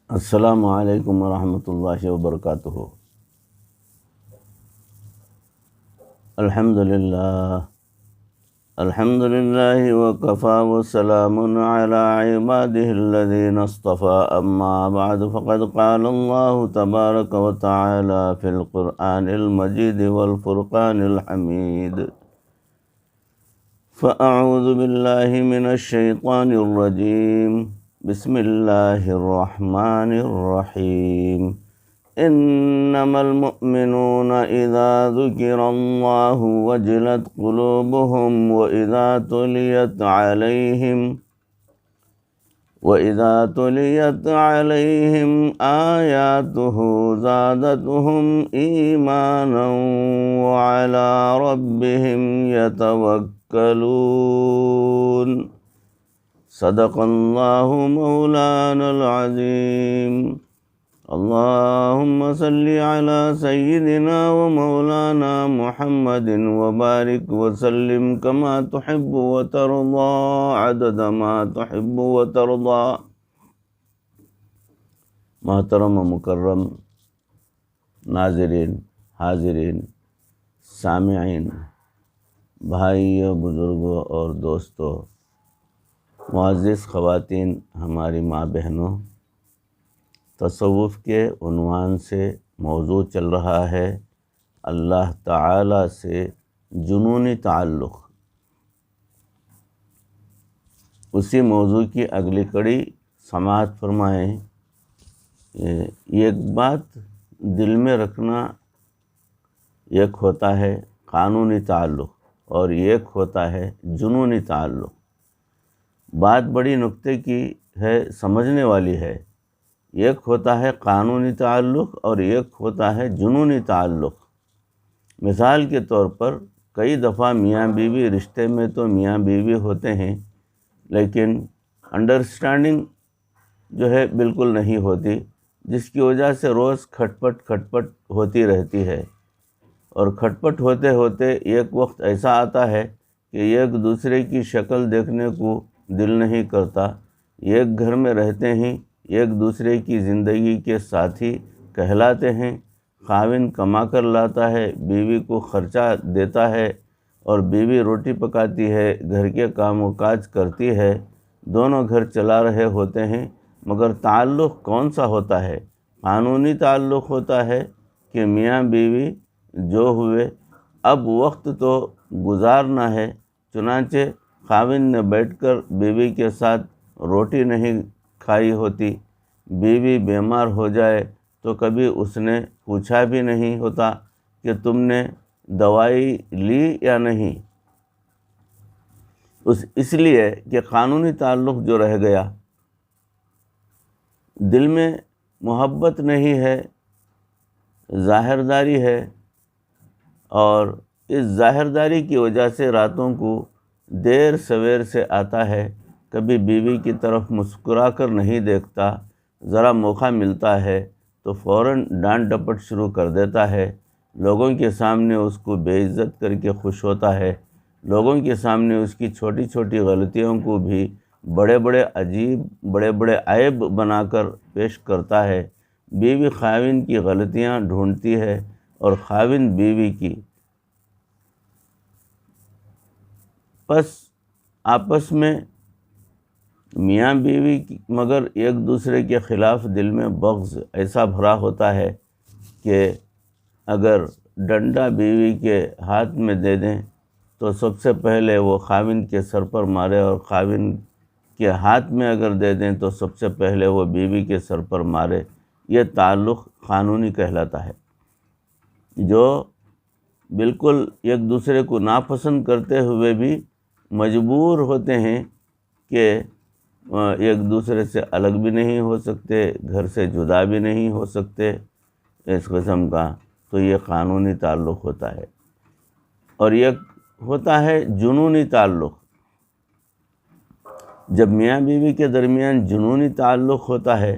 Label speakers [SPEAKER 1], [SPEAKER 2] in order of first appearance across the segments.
[SPEAKER 1] السلام علیکم ورحمۃ اللہ وبرکاتہ۔ الحمد للہ وکفى وسلام علی عباده الذین اصطفى، اما بعد فقد قال اللہ تبارک وتعالی فی القرآن المجید والفرقان الحمید۔ فاعوذ باللہ من الشیطان الرجیم، بسم اللہ الرحمن الرحیم۔ انما المؤمنون اذا ذکر اللہ وجلت قلوبهم وإذا تليت عليهم آياته زادتهم إيمانا وعلى ربهم يتوكلون۔ صدق اللہ مولانا العظیم۔ اللہم صلی علی سیدنا و مولانا محمد وبارک وسلم کما تحب وترضى عدد ما تحب وترضى۔ محترم و مکرم ناظرین، حاضرین، سامعین، بھائیوں، بزرگوں اور دوستوں، معزز خواتین، ہماری ماں بہنوں، تصوف کے عنوان سے موضوع چل رہا ہے اللہ تعالی سے جنونی تعلق۔ اسی موضوع کی اگلی کڑی سماعت فرمائیں۔ ایک بات دل میں رکھنا، ایک ہوتا ہے قانونی تعلق اور ایک ہوتا ہے جنونی تعلق۔ بات بڑی نکتے کی ہے، سمجھنے والی ہے۔ ایک ہوتا ہے قانونی تعلق اور ایک ہوتا ہے جنونی تعلق۔ مثال کے طور پر کئی دفعہ میاں بیوی رشتے میں تو میاں بیوی ہوتے ہیں، لیکن انڈرسٹینڈنگ جو ہے بالکل نہیں ہوتی، جس کی وجہ سے روز کھٹپٹ ہوتی رہتی ہے، اور کھٹپٹ ہوتے ہوتے ایک وقت ایسا آتا ہے کہ ایک دوسرے کی شکل دیکھنے کو دل نہیں کرتا، ایک گھر میں رہتے ہیں، ایک دوسرے کی زندگی کے ساتھی کہلاتے ہیں۔ خاوند کما کر لاتا ہے، بیوی کو خرچہ دیتا ہے، اور بیوی روٹی پکاتی ہے، گھر کے کام و کاج کرتی ہے، دونوں گھر چلا رہے ہوتے ہیں، مگر تعلق کون سا ہوتا ہے؟ قانونی تعلق ہوتا ہے کہ میاں بیوی جو ہوئے، اب وقت تو گزارنا ہے، چنانچہ خاوند نے بیٹھ کر بیوی کے ساتھ روٹی نہیں کھائی ہوتی، بیوی بیمار ہو جائے تو کبھی اس نے پوچھا بھی نہیں ہوتا کہ تم نے دوائی لی یا نہیں، اس لیے کہ قانونی تعلق جو رہ گیا، دل میں محبت نہیں ہے، ظاہرداری ہے، اور اس ظاہرداری کی وجہ سے راتوں کو دیر سویر سے آتا ہے، کبھی بیوی کی طرف مسکرا کر نہیں دیکھتا، ذرا موقع ملتا ہے تو فوراً ڈانٹ ڈپٹ شروع کر دیتا ہے، لوگوں کے سامنے اس کو بے عزت کر کے خوش ہوتا ہے، لوگوں کے سامنے اس کی چھوٹی چھوٹی غلطیوں کو بھی بڑے بڑے عیب بنا کر پیش کرتا ہے۔ بیوی خاوند کی غلطیاں ڈھونڈتی ہے اور خاوند بیوی کی، پس آپس میں میاں بیوی مگر ایک دوسرے کے خلاف دل میں بغض ایسا بھرا ہوتا ہے کہ اگر ڈنڈا بیوی کے ہاتھ میں دے دیں تو سب سے پہلے وہ خاوند کے سر پر مارے، اور خاوند کے ہاتھ میں اگر دے دیں تو سب سے پہلے وہ بیوی کے سر پر مارے۔ یہ تعلق قانونی کہلاتا ہے۔ جو بالکل ایک دوسرے کو ناپسند کرتے ہوئے بھی مجبور ہوتے ہیں کہ ایک دوسرے سے الگ بھی نہیں ہو سکتے، گھر سے جدا بھی نہیں ہو سکتے، اس قسم کا، تو یہ قانونی تعلق ہوتا ہے۔ اور ایک ہوتا ہے جنونی تعلق۔ جب میاں بیوی کے درمیان جنونی تعلق ہوتا ہے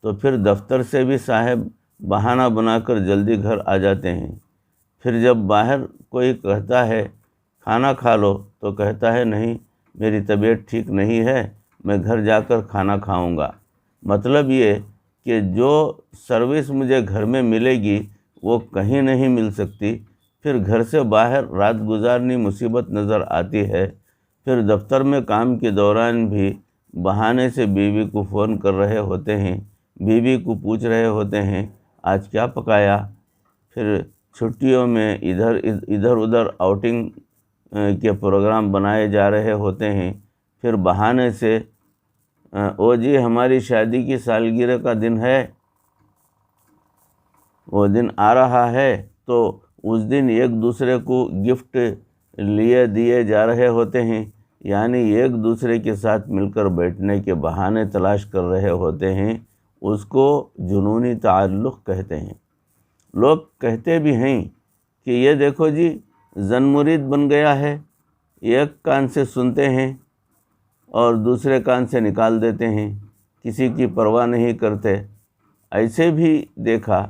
[SPEAKER 1] تو پھر دفتر سے بھی صاحب بہانہ بنا کر جلدی گھر آ جاتے ہیں، پھر جب باہر کوئی کہتا ہے کھانا کھا لو تو کہتا ہے نہیں، میری طبیعت ٹھیک نہیں ہے، میں گھر جا کر کھانا کھاؤں گا۔ مطلب یہ کہ جو سروس مجھے گھر میں ملے گی وہ کہیں نہیں مل سکتی، پھر گھر سے باہر رات گزارنی مصیبت نظر آتی ہے، پھر دفتر میں کام کے دوران بھی بہانے سے بیوی کو فون کر رہے ہوتے ہیں، بیوی کو پوچھ رہے ہوتے ہیں آج کیا پکایا، پھر چھٹیوں میں ادھر ادھر آؤٹنگ کے پروگرام بنائے جا رہے ہوتے ہیں، پھر بہانے سے او جی ہماری شادی کی سالگرہ کا دن ہے، وہ دن آ رہا ہے، تو اس دن ایک دوسرے کو گفٹ دیے جا رہے ہوتے ہیں، یعنی ایک دوسرے کے ساتھ مل کر بیٹھنے کے بہانے تلاش کر رہے ہوتے ہیں، اس کو جنونی تعلق کہتے ہیں۔ لوگ کہتے بھی ہیں کہ یہ دیکھو جی زن مرید بن گیا ہے، ایک کان سے سنتے ہیں اور دوسرے کان سے نکال دیتے ہیں، کسی کی پرواہ نہیں کرتے۔ ایسے بھی دیکھا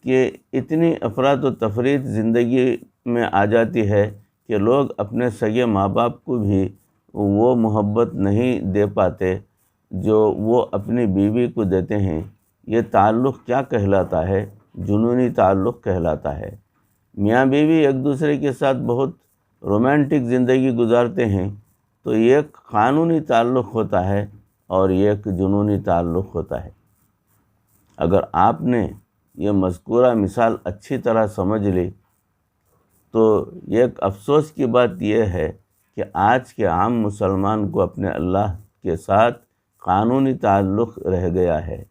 [SPEAKER 1] کہ اتنی افراط و تفریط زندگی میں آ جاتی ہے کہ لوگ اپنے سگے ماں باپ کو بھی وہ محبت نہیں دے پاتے جو وہ اپنی بیوی کو دیتے ہیں۔ یہ تعلق کیا کہلاتا ہے؟ جنونی تعلق کہلاتا ہے۔ میاں بیوی ایک دوسرے کے ساتھ بہت رومانٹک زندگی گزارتے ہیں تو ایک قانونی تعلق ہوتا ہے اور ایک جنونی تعلق ہوتا ہے۔ اگر آپ نے یہ مذکورہ مثال اچھی طرح سمجھ لی تو ایک افسوس کی بات یہ ہے کہ آج کے عام مسلمان کو اپنے اللہ کے ساتھ قانونی تعلق رہ گیا ہے۔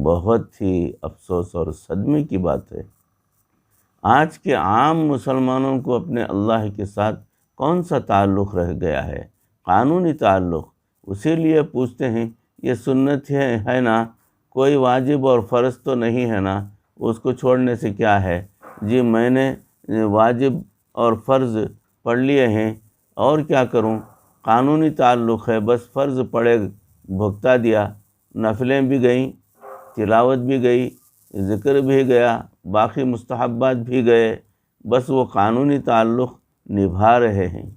[SPEAKER 1] بہت ہی افسوس اور صدمے کی بات ہے۔ آج کے عام مسلمانوں کو اپنے اللہ کے ساتھ کون سا تعلق رہ گیا ہے؟ قانونی تعلق۔ اسی لیے پوچھتے ہیں یہ سنت ہے نا، کوئی واجب اور فرض تو نہیں ہے نا، اس کو چھوڑنے سے کیا ہے؟ جی میں نے واجب اور فرض پڑھ لیے ہیں اور کیا کروں؟ قانونی تعلق ہے، بس فرض پڑھے بھگتا دیا، نفلیں بھی گئیں، تلاوت بھی گئی، ذکر بھی گیا، باقی مستحبات بھی گئے، بس وہ قانونی تعلق نبھا رہے ہیں۔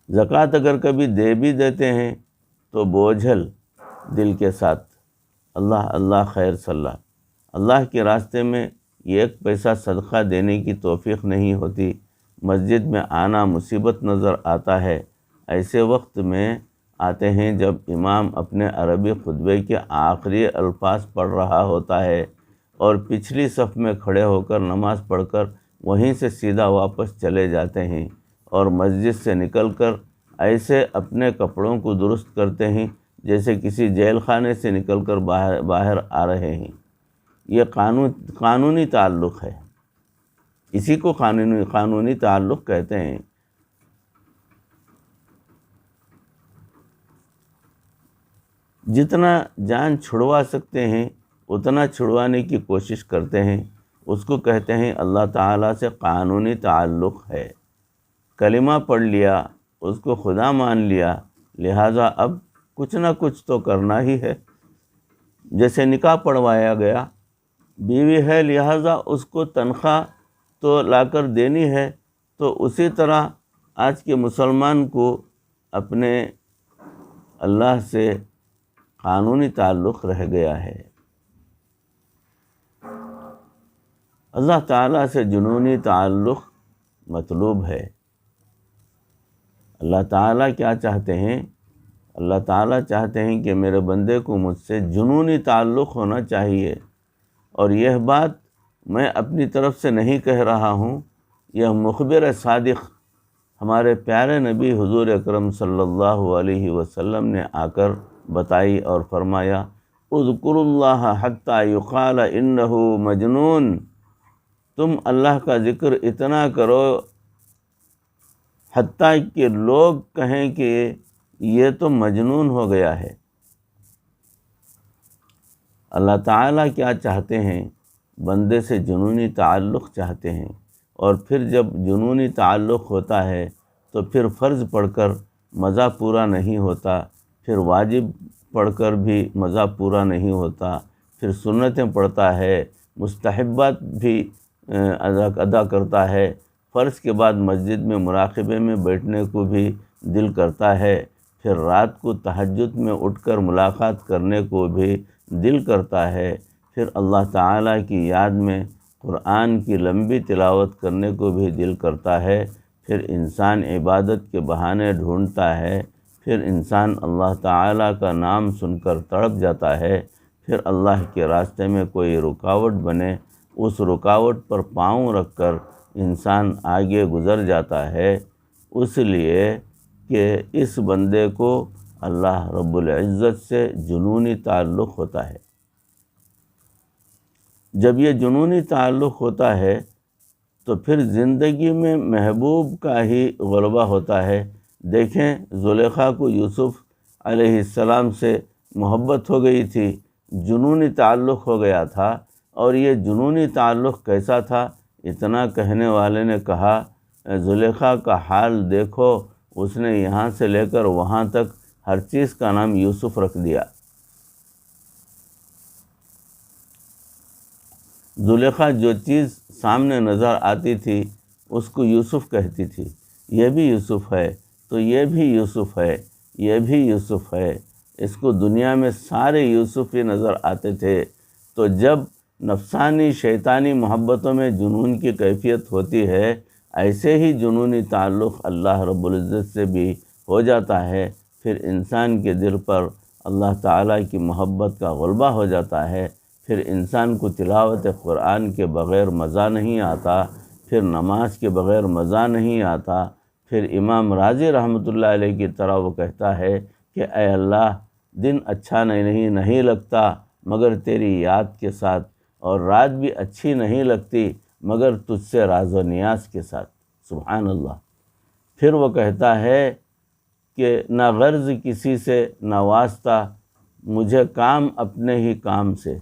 [SPEAKER 1] زکوٰۃ اگر کبھی دے بھی دیتے ہیں تو بوجھل دل کے ساتھ، اللہ اللہ خیر صلی اللہ کے راستے میں ایک پیسہ صدقہ دینے کی توفیق نہیں ہوتی، مسجد میں آنا مصیبت نظر آتا ہے۔ ایسے وقت میں آتے ہیں جب امام اپنے عربی خطبے کے آخری الفاظ پڑھ رہا ہوتا ہے اور پچھلی صف میں کھڑے ہو کر نماز پڑھ کر وہیں سے سیدھا واپس چلے جاتے ہیں اور مسجد سے نکل کر ایسے اپنے کپڑوں کو درست کرتے ہیں جیسے کسی جیل خانے سے نکل کر باہر آ رہے ہیں۔ یہ قانونی تعلق ہے، اسی کو قانونی تعلق کہتے ہیں۔ جتنا جان چھڑوا سکتے ہیں اتنا چھڑوانے کی کوشش کرتے ہیں، اس کو کہتے ہیں اللہ تعالیٰ سے قانونی تعلق ہے۔ کلمہ پڑھ لیا، اس کو خدا مان لیا، لہٰذا اب کچھ نہ کچھ تو کرنا ہی ہے۔ جیسے نکاح پڑھوایا گیا، بیوی ہے لہٰذا اس کو تنخواہ تو لا کر دینی ہے، تو اسی طرح آج کے مسلمان کو اپنے اللہ سے قانونی تعلق رہ گیا ہے۔ اللہ تعالیٰ سے جنونی تعلق مطلوب ہے۔ اللہ تعالیٰ کیا چاہتے ہیں؟ اللہ تعالیٰ چاہتے ہیں کہ میرے بندے کو مجھ سے جنونی تعلق ہونا چاہیے، اور یہ بات میں اپنی طرف سے نہیں کہہ رہا ہوں، یہ مخبر صادق ہمارے پیارے نبی حضور اکرم صلی اللہ علیہ وسلم نے آ کر بتائی اور فرمایا اذکروا اللہ حتی یقال انہ مجنون، تم اللہ کا ذکر اتنا کرو حتیٰ کہ لوگ کہیں کہ یہ تو مجنون ہو گیا ہے۔ اللہ تعالیٰ کیا چاہتے ہیں؟ بندے سے جنونی تعلق چاہتے ہیں، اور پھر جب جنونی تعلق ہوتا ہے تو پھر فرض پڑھ کر مزہ پورا نہیں ہوتا، پھر واجب پڑھ کر بھی مزہ پورا نہیں ہوتا، پھر سنتیں پڑھتا ہے، مستحبات بھی ادا کرتا ہے، فرض کے بعد مسجد میں مراقبے میں بیٹھنے کو بھی دل کرتا ہے، پھر رات کو تہجد میں اٹھ کر ملاقات کرنے کو بھی دل کرتا ہے، پھر اللہ تعالیٰ کی یاد میں قرآن کی لمبی تلاوت کرنے کو بھی دل کرتا ہے، پھر انسان عبادت کے بہانے ڈھونڈتا ہے، پھر انسان اللہ تعالیٰ کا نام سن کر تڑپ جاتا ہے، پھر اللہ کے راستے میں کوئی رکاوٹ بنے اس رکاوٹ پر پاؤں رکھ کر انسان آگے گزر جاتا ہے۔ اس لیے کہ اس بندے کو اللہ رب العزت سے جنونی تعلق ہوتا ہے۔ جب یہ جنونی تعلق ہوتا ہے تو پھر زندگی میں محبوب کا ہی غلبہ ہوتا ہے۔ دیکھیں، زلیخا کو یوسف علیہ السلام سے محبت ہو گئی تھی، جنونی تعلق ہو گیا تھا، اور یہ جنونی تعلق کیسا تھا؟ اتنا کہنے والے نے کہا، زلیخا کا حال دیکھو، اس نے یہاں سے لے کر وہاں تک ہر چیز کا نام یوسف رکھ دیا۔ زلیخا جو چیز سامنے نظر آتی تھی اس کو یوسف کہتی تھی، یہ بھی یوسف ہے، تو یہ بھی یوسف ہے، یہ بھی یوسف ہے۔ اس کو دنیا میں سارے یوسف ہی نظر آتے تھے۔ تو جب نفسانی شیطانی محبتوں میں جنون کی کیفیت ہوتی ہے، ایسے ہی جنونی تعلق اللہ رب العزت سے بھی ہو جاتا ہے، پھر انسان کے دل پر اللہ تعالیٰ کی محبت کا غلبہ ہو جاتا ہے، پھر انسان کو تلاوت قرآن کے بغیر مزہ نہیں آتا، پھر نماز کے بغیر مزہ نہیں آتا، پھر امام راضی رحمۃ اللہ علیہ کی طرح وہ کہتا ہے کہ اے اللہ، دن اچھا نہیں لگتا مگر تیری یاد کے ساتھ، اور رات بھی اچھی نہیں لگتی مگر تجھ سے راز و نیاز کے ساتھ۔ سبحان اللہ۔ پھر وہ کہتا ہے کہ نہ غرض کسی سے نہ واسطہ، مجھے کام اپنے ہی کام سے،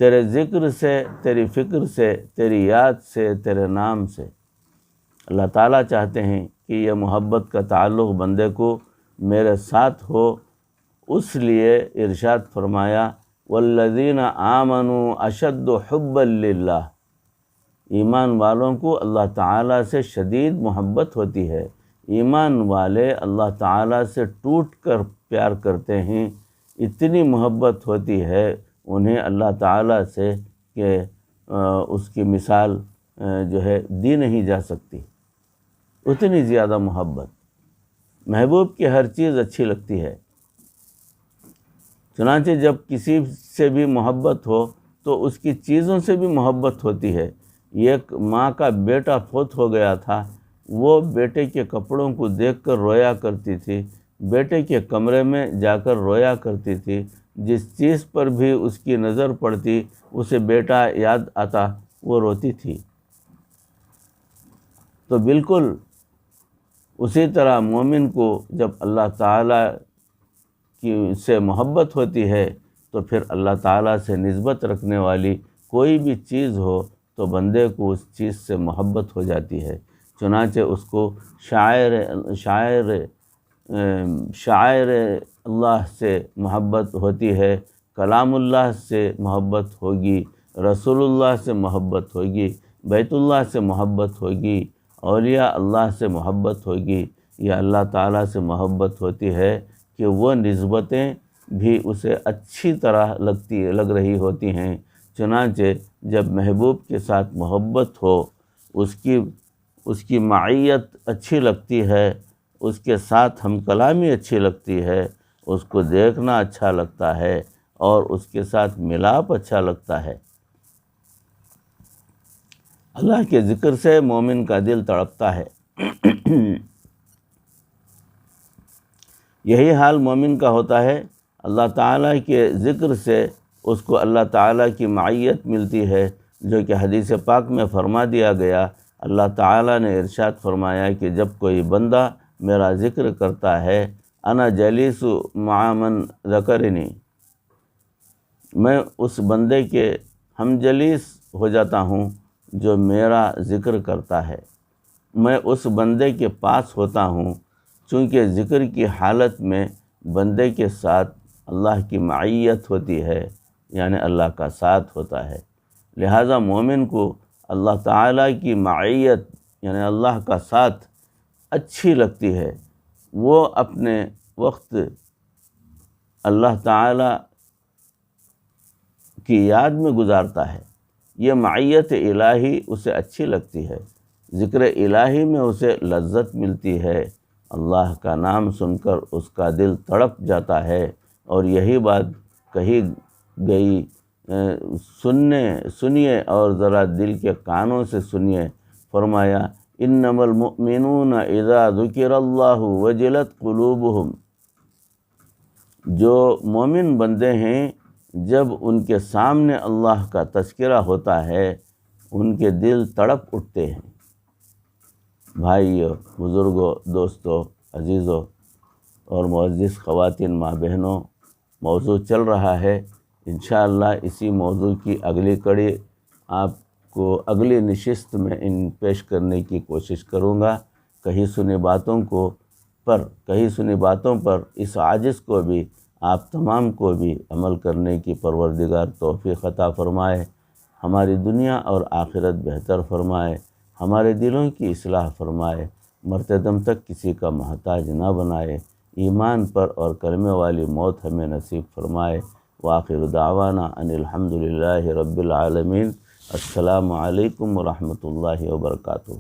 [SPEAKER 1] تیرے ذکر سے، تیری فکر سے، تیری یاد سے، تیرے نام سے۔ اللہ تعالیٰ چاہتے ہیں کہ یہ محبت کا تعلق بندے کو میرے ساتھ ہو، اس لیے ارشاد فرمایا والذین آمنوا اشد حبا للہ، ایمان والوں کو اللہ تعالیٰ سے شدید محبت ہوتی ہے۔ ایمان والے اللہ تعالیٰ سے ٹوٹ کر پیار کرتے ہیں، اتنی محبت ہوتی ہے انہیں اللہ تعالیٰ سے کہ اس کی مثال جو ہے دی نہیں جا سکتی، اتنی زیادہ محبت۔ محبوب کی ہر چیز اچھی لگتی ہے، چنانچہ جب کسی سے بھی محبت ہو تو اس کی چیزوں سے بھی محبت ہوتی ہے۔ ایک ماں کا بیٹا فوت ہو گیا تھا، وہ بیٹے کے کپڑوں کو دیکھ کر رویا کرتی تھی، بیٹے کے کمرے میں جا کر رویا کرتی تھی، جس چیز پر بھی اس کی نظر پڑتی اسے بیٹا یاد آتا وہ روتی تھی۔ تو بالکل اسی طرح مومن کو جب اللہ تعالیٰ کی سے محبت ہوتی ہے تو پھر اللہ تعالیٰ سے نسبت رکھنے والی کوئی بھی چیز ہو تو بندے کو اس چیز سے محبت ہو جاتی ہے۔ چنانچہ اس کو شاعر اللہ سے محبت ہوتی ہے، کلام اللہ سے محبت ہوگی، رسول اللہ سے محبت ہوگی، بیت اللہ سے محبت ہوگی، اولیاء اللہ سے محبت ہوگی، یا اللہ تعالیٰ سے محبت ہوتی ہے کہ وہ نسبتیں بھی اسے اچھی طرح لگ رہی ہوتی ہیں۔ چنانچہ جب محبوب کے ساتھ محبت ہو، اس کی معیت اچھی لگتی ہے، اس کے ساتھ ہم کلامی اچھی لگتی ہے، اس کو دیکھنا اچھا لگتا ہے، اور اس کے ساتھ ملاپ اچھا لگتا ہے۔ اللہ کے ذکر سے مومن کا دل تڑپتا ہے۔ یہی حال مومن کا ہوتا ہے، اللہ تعالیٰ کے ذکر سے اس کو اللہ تعالیٰ کی معیت ملتی ہے، جو کہ حدیث پاک میں فرما دیا گیا۔ اللہ تعالیٰ نے ارشاد فرمایا کہ جب کوئی بندہ میرا ذکر کرتا ہے، انا جلیس مع من ذکرنی، میں اس بندے کے ہم جلیس ہو جاتا ہوں جو میرا ذکر کرتا ہے، میں اس بندے کے پاس ہوتا ہوں، چونکہ ذکر کی حالت میں بندے کے ساتھ اللہ کی معیت ہوتی ہے، یعنی اللہ کا ساتھ ہوتا ہے۔ لہٰذا مومن کو اللہ تعالیٰ کی معیت یعنی اللہ کا ساتھ اچھی لگتی ہے، وہ اپنے وقت اللہ تعالی کی یاد میں گزارتا ہے، یہ معیت الہی اسے اچھی لگتی ہے، ذکر الہی میں اسے لذت ملتی ہے، اللہ کا نام سن کر اس کا دل تڑپ جاتا ہے۔ اور یہی بات کہی گئی، سنیے اور ذرا دل کے کانوں سے سنیے، فرمایا انما المؤمنون اذا ذکر اللہ وجلت قلوبہم، جو مومن بندے ہیں جب ان کے سامنے اللہ کا تذکرہ ہوتا ہے ان کے دل تڑپ اٹھتے ہیں۔ بھائیو، بزرگوں، دوستوں، عزیزوں اور معزز خواتین، ماں بہنوں، موضوع چل رہا ہے، انشاءاللہ اسی موضوع کی اگلی کڑی آپ کو اگلی نشست میں پیش کرنے کی کوشش کروں گا۔ کہیں سنی باتوں پر اس عاجز کو بھی، آپ تمام کو بھی عمل کرنے کی پروردگار توفیق عطا فرمائے، ہماری دنیا اور آخرت بہتر فرمائے، ہمارے دلوں کی اصلاح فرمائے، مرتے دم تک کسی کا محتاج نہ بنائے، ایمان پر اور کلمے والی موت ہمیں نصیب فرمائے۔ وآخر دعوانا ان الحمدللہ رب العالمین۔ السلام علیکم ورحمۃ اللہ وبرکاتہ۔